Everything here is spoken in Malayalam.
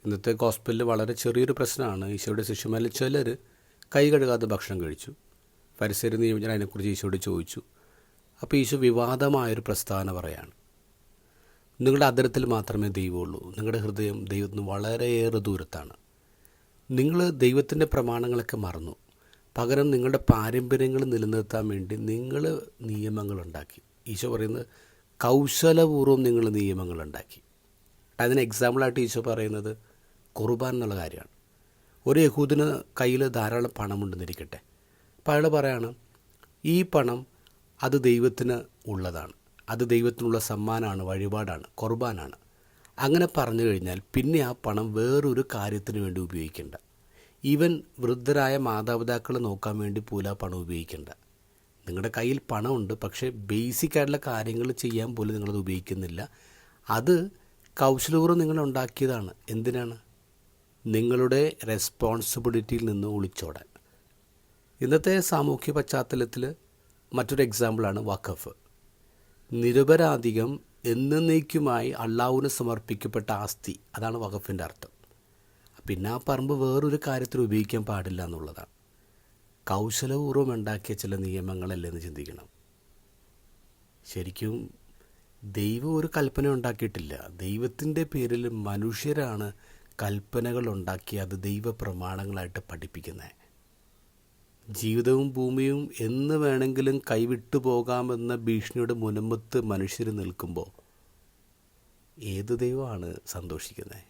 ഇന്നത്തെ ഗോസ്പലിൽ വളരെ ചെറിയൊരു പ്രശ്നമാണ്. ഈശോയുടെ ശിഷ്യന്മാരിൽ ചിലർ കൈ കഴുകാതെ ഭക്ഷണം കഴിച്ചു. ഫരിസേയർ നിയമജ്ഞർ അതിനെക്കുറിച്ച് ഈശോയോട് ചോദിച്ചു. അപ്പോൾ ഈശോ വിവാദമായൊരു പ്രസ്താവന പറയാണ്. നിങ്ങളുടെ അധരത്തിൽ മാത്രമേ ദൈവമുള്ളൂ, നിങ്ങളുടെ ഹൃദയം ദൈവത്തിന് വളരെയേറെ ദൂരത്താണ്. നിങ്ങൾ ദൈവത്തിൻ്റെ പ്രമാണങ്ങളൊക്കെ മറന്നു. പകരം നിങ്ങളുടെ പാരമ്പര്യങ്ങൾ നിലനിർത്താൻ വേണ്ടി നിങ്ങൾ നിയമങ്ങളുണ്ടാക്കി. ഈശോ പറയുന്നത് കൗശലപൂർവ്വം നിങ്ങൾ നിയമങ്ങളുണ്ടാക്കി. അതിന് എക്സാമ്പിളായിട്ട് ഈശോ പറയുന്നത് കുർബാൻ എന്നുള്ള കാര്യമാണ്. ഒരു യഹൂദന് കയ്യിൽ ധാരാളം പണമുണ്ടെന്നിരിക്കട്ടെ. അപ്പോൾ അയാൾ പറയാണ്, ഈ പണം അത് ദൈവത്തിന് ഉള്ളതാണ്, അത് ദൈവത്തിനുള്ള സമ്മാനമാണ്, വഴിപാടാണ്, കുർബാനാണ്. അങ്ങനെ പറഞ്ഞു കഴിഞ്ഞാൽ പിന്നെ ആ പണം വേറൊരു കാര്യത്തിന് വേണ്ടി ഉപയോഗിക്കേണ്ട. ഈവൻ വൃദ്ധരായ മാതാപിതാക്കളെ നോക്കാൻ വേണ്ടി പോലും ആ പണം ഉപയോഗിക്കേണ്ട. നിങ്ങളുടെ കയ്യിൽ പണമുണ്ട്, പക്ഷേ ബേസിക് ആയിട്ടുള്ള കാര്യങ്ങൾ ചെയ്യാൻ പോലും നിങ്ങളത് ഉപയോഗിക്കുന്നില്ല. അത് കൗശലപൂർവ്വം നിങ്ങളുണ്ടാക്കിയതാണ്. എന്തിനാണ്? നിങ്ങളുടെ റെസ്പോൺസിബിലിറ്റിയിൽ നിന്ന് ഒളിച്ചോടാൻ. ഇന്നത്തെ സാമൂഹ്യ പശ്ചാത്തലത്തിൽ മറ്റൊരു എക്സാമ്പിളാണ് വഖഫ്. നിരപരാധികം എന്നേക്കുമായി അള്ളാഹുവിന് സമർപ്പിക്കപ്പെട്ട ആസ്തി, അതാണ് വഖഫിൻ്റെ അർത്ഥം. പിന്നെ ആ പറമ്പ് വേറൊരു കാര്യത്തിന് ഉപയോഗിക്കാൻ പാടില്ല എന്നുള്ളതാണ്. കൗശലപൂർവ്വം ഉണ്ടാക്കിയ ചില നിയമങ്ങളല്ലേ എന്ന് ചിന്തിക്കണം. ശരിക്കും ദൈവം ഒരു കൽപ്പന ഉണ്ടാക്കിയിട്ടില്ല. ദൈവത്തിൻ്റെ പേരിൽ മനുഷ്യരാണ് കൽപ്പനകൾ ഉണ്ടാക്കി അത് ദൈവപ്രമാണങ്ങളായിട്ട് പഠിപ്പിക്കുന്നത്. ജീവിതവും ഭൂമിയും എന്ന് വേണമെങ്കിലും കൈവിട്ടു പോകാമെന്ന ഭീഷണിയുടെ മുനമ്പത്ത് മനുഷ്യർ നിൽക്കുമ്പോൾ ഏത് ദൈവമാണ് സന്തോഷിക്കുന്നത്?